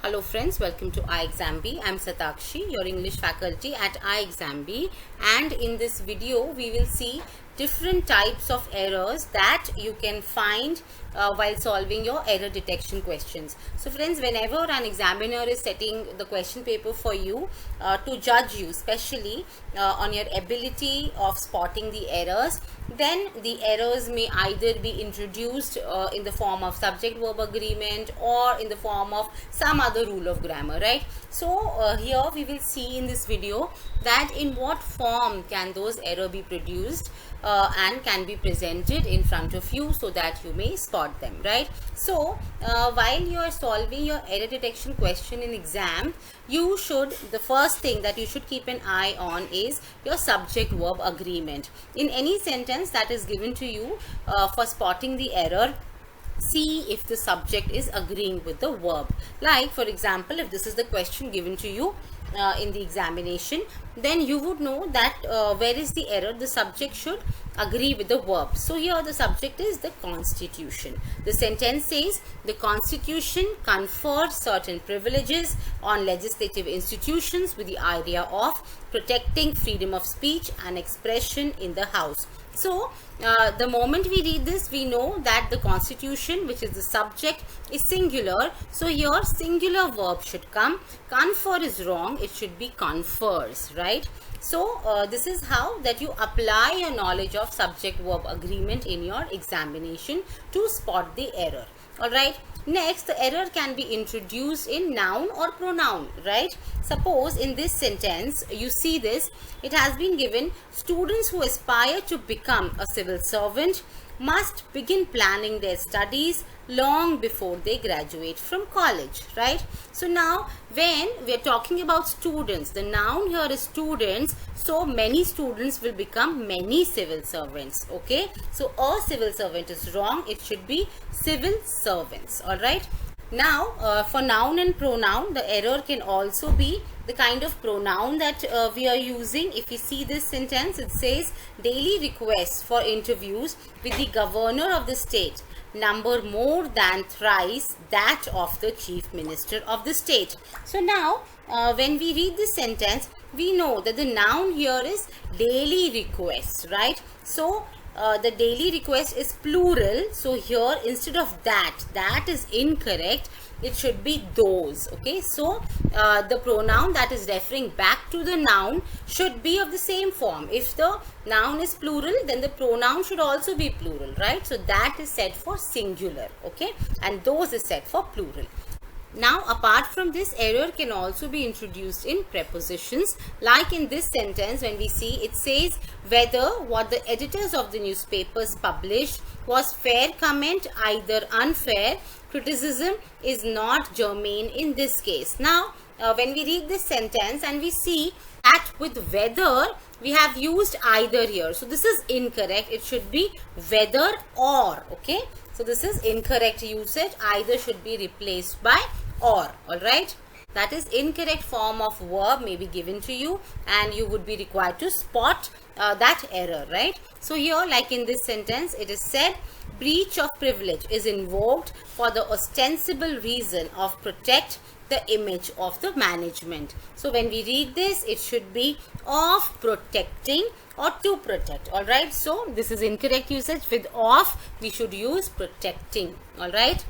Hello friends, welcome to ixamBee. I'm Satakshi, your English faculty at ixamBee, and in this video we will see different types of errors that you can find while solving your error detection questions. So friends, whenever an examiner is setting the question paper for you to judge you, especially on your ability of spotting the errors, then the errors may either be introduced in the form of subject-verb agreement or in the form of some other rule of grammar, right? So here we will see in this video that in what form can those errors be produced and can be presented in front of you so that you may spot them, right? So while you are solving your error detection question in exam, the first thing that you should keep an eye on is your subject-verb agreement. In any sentence that is given to you for spotting the error, see if the subject is agreeing with the verb. Like for example, if this is the question given to you in the examination, then you would know that where is the error, the subject should agree with the verb. So here the subject is the Constitution. The sentence says the Constitution confers certain privileges on legislative institutions with the idea of protecting freedom of speech and expression in the House. So the moment we read this, we know that the Constitution, which is the subject, is singular. So here singular verb should come. Confer is wrong, it should be confers, right? So this is how that you apply your knowledge of subject-verb agreement in your examination to spot the error. Alright. Next, the error can be introduced in noun or pronoun, right? Suppose in this sentence, you see this, it has been given, students who aspire to become a civil servant must begin planning their studies long before they graduate from college, right? So now when we are talking about students, the noun here is students, so many students will become many civil servants, okay? So a civil servant is wrong, it should be civil servants, all right? Now for noun and pronoun, the error can also be the kind of pronoun that we are using. If you see this sentence, it says daily requests for interviews with the governor of the state number more than thrice that of the chief minister of the state. So now when we read this sentence, we know that the noun here is daily requests, right? So the daily request is plural, so here instead of that is incorrect, it should be those, okay? So the pronoun that is referring back to the noun should be of the same form. If the noun is plural, then the pronoun should also be plural, right? So that is said for singular, okay, and those is said for plural. Now apart from this, error can also be introduced in prepositions. Like in this sentence, when we see, it says whether what the editors of the newspapers published was fair comment, either unfair, criticism is not germane in this case. Now when we read this sentence and we see that with whether we have used either here, so this is incorrect, it should be whether or, okay? So this is incorrect usage, either should be replaced by or, alright? That is incorrect form of verb may be given to you and you would be required to spot that error, right? So here, like in this sentence, it is said breach of privilege is invoked for the ostensible reason of protect the image of the management. So when we read this, it should be of protecting or to protect, all right? So this is incorrect usage. With of, we should use protecting, all right?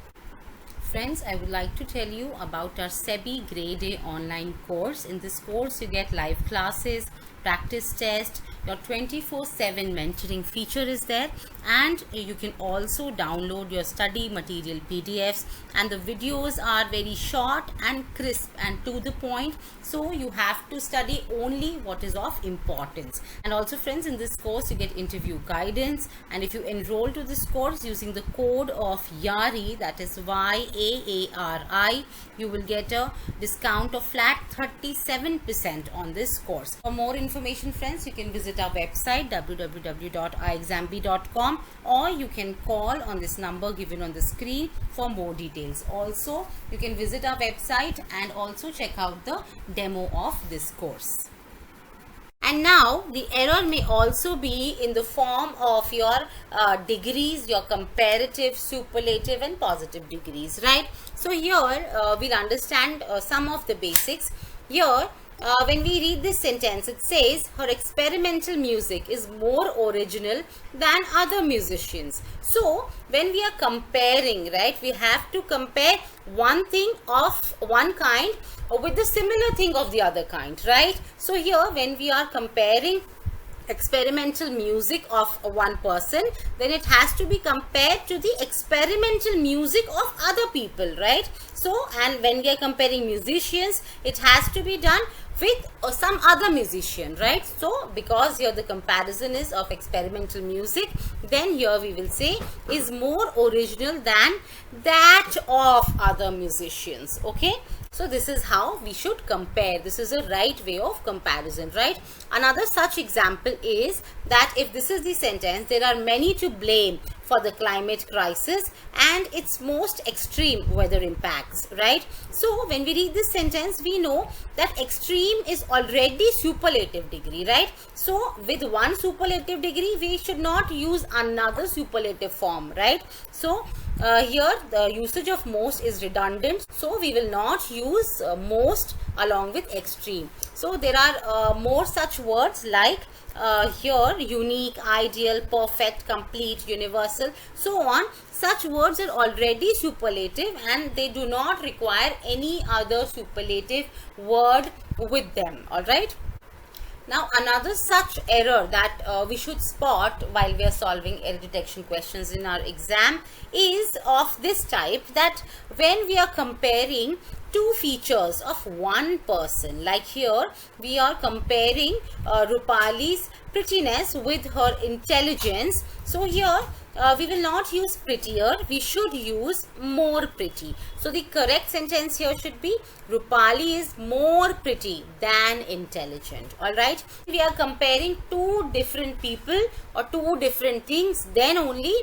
Friends, I would like to tell you about our SEBI Grade A online course. In this course, you get live classes, practice test, your 24/7 mentoring feature is there, and you can also download your study material PDFs, and the videos are very short and crisp and to the point, so you have to study only what is of importance. And also friends, in this course you get interview guidance, and if you enroll to this course using the code of YAARI, that is YAARI, you will get a discount of flat 37% on this course. For more information friends, you can visit our website www.ixamBee.com, or you can call on this number given on the screen for more details. Also, you can visit our website and also check out the demo of this course. And now the error may also be in the form of your degrees, your comparative, superlative and positive degrees, right? So here we'll understand some of the basics. Here when we read this sentence, it says her experimental music is more original than other musicians. So when we are comparing, right, we have to compare one thing of one kind with the similar thing of the other kind, right? So here when we are comparing experimental music of one person, then it has to be compared to the experimental music of other people, right? So, and when we are comparing musicians, it has to be done with some other musician, right? So because here the comparison is of experimental music, then here we will say is more original than that of other musicians. Okay, so this is how we should compare. This is a right way of comparison, right? Another such example is that if this is the sentence, there are many to blame for the climate crisis and its most extreme weather impacts, right? So when we read this sentence, we know that extreme is already superlative degree, right? So with one superlative degree, we should not use another superlative form, right? So here the usage of most is redundant, so we will not use most along with extreme. So there are more such words like here unique, ideal, perfect, complete, universal, so on. Such words are already superlative and they do not require any other superlative word with them. All right. Now another such error that we should spot while we are solving error detection questions in our exam is of this type, that when we are comparing two features of one person, like here we are comparing Rupali's prettiness with her intelligence. So here we will not use prettier, we should use more pretty. So the correct sentence here should be Rupali is more pretty than intelligent. Alright, we are comparing two different people or two different things, then only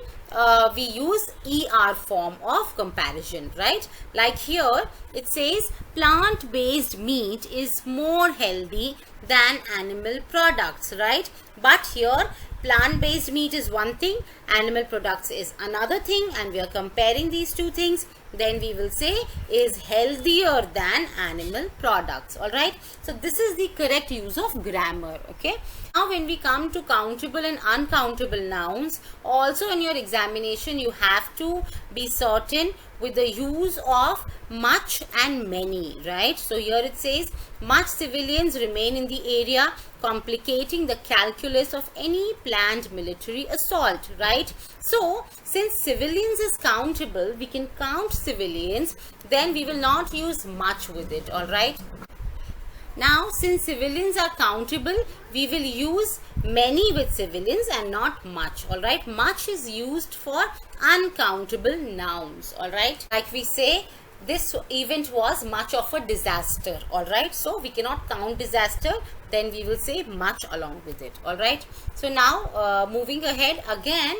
we use ER form of comparison, right? Like here it says plant-based meat is more healthy than animal products, right? But here plant-based meat is one thing, animal products is another thing, and we are comparing these two things, then we will say is healthier than animal products. All right, so this is the correct use of grammar. Okay, now when we come to countable and uncountable nouns, also in your examination you have to be certain with the use of much and many, right? So here it says much civilians remain in the area, complicating the calculus of any planned military assault, right? So since civilians is countable, we can count civilians, then we will not use much with it. All right, now since civilians are countable, we will use many with civilians and not much. All right, much is used for uncountable nouns. All right, like we say this event was much of a disaster. All right, so we cannot count disaster, then we will say much along with it. All right, so now moving ahead again,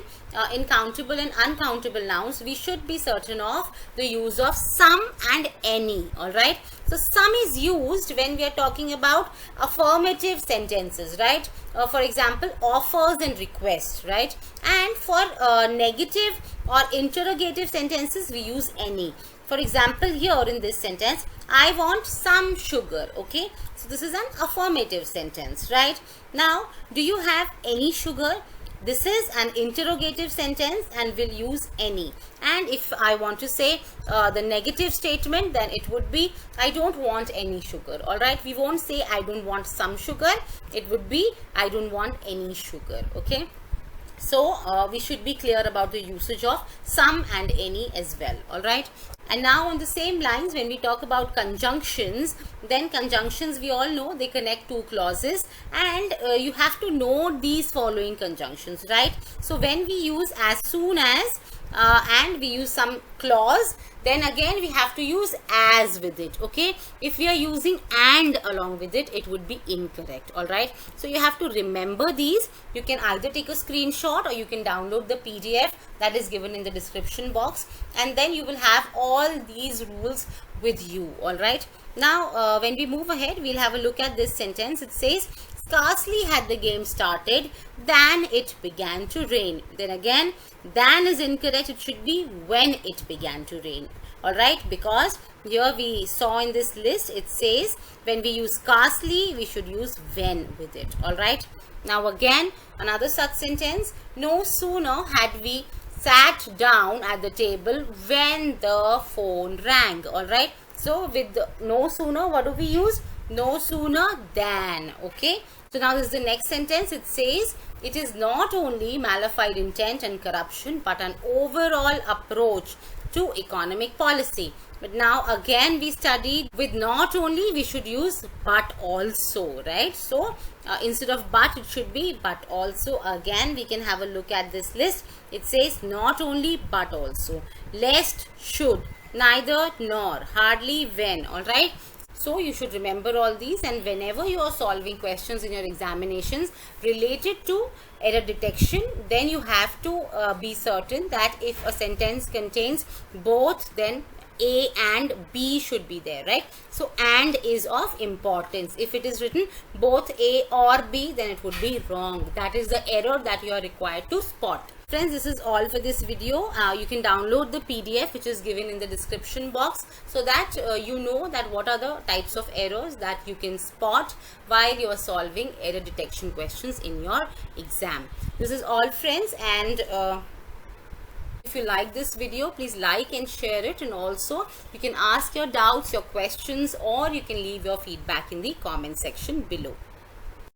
in countable and uncountable nouns, we should be certain of the use of some and any. All right, so some is used when we are talking about affirmative sentences, right? For example, offers and requests, right? And for negative or interrogative sentences, we use any. For example, here in this sentence, I want some sugar. Okay, so this is an affirmative sentence, right? Now, do you have any sugar? This is an interrogative sentence and will use any. And if I want to say the negative statement, then it would be I don't want any sugar. All right, we won't say I don't want some sugar, it would be I don't want any sugar. Okay, so we should be clear about the usage of some and any as well. All right, and now on the same lines, when we talk about conjunctions, then conjunctions, we all know they connect two clauses, and you have to know these following conjunctions, right? So when we use as soon as and we use some clause, then again we have to use as with it. Okay, if we are using and along with it, it would be incorrect. All right, so you have to remember these. You can either take a screenshot or you can download the PDF that is given in the description box, and then you will have all these rules with you. All right, now when we move ahead, we'll have a look at this sentence. It says Scarcely had the game started than it began to rain. Then again, than is incorrect. It should be when it began to rain. Alright, because here we saw in this list, it says when we use scarcely, we should use when with it. Alright. Now again, another such sentence. No sooner had we sat down at the table when the phone rang. Alright. So with the no sooner, what do we use? No sooner than. Okay. So now this is the next sentence. It says it is not only malified intent and corruption but an overall approach to economic policy. But now again we studied with not only, we should use but also, right? So instead of but, it should be but also. Again we can have a look at this list. It says not only but also, lest, should, neither, nor, hardly, when. All right. So you should remember all these, and whenever you are solving questions in your examinations related to error detection, then you have to be certain that if a sentence contains both, then A and B should be there, right? So and is of importance. If it is written both A or B, then it would be wrong. That is the error that you are required to spot. Friends, this is all for this video. You can download the PDF which is given in the description box, so that you know that what are the types of errors that you can spot while you are solving error detection questions in your exam. This is all, friends, and if you like this video, please like and share it, and also you can ask your doubts, your questions, or you can leave your feedback in the comment section below.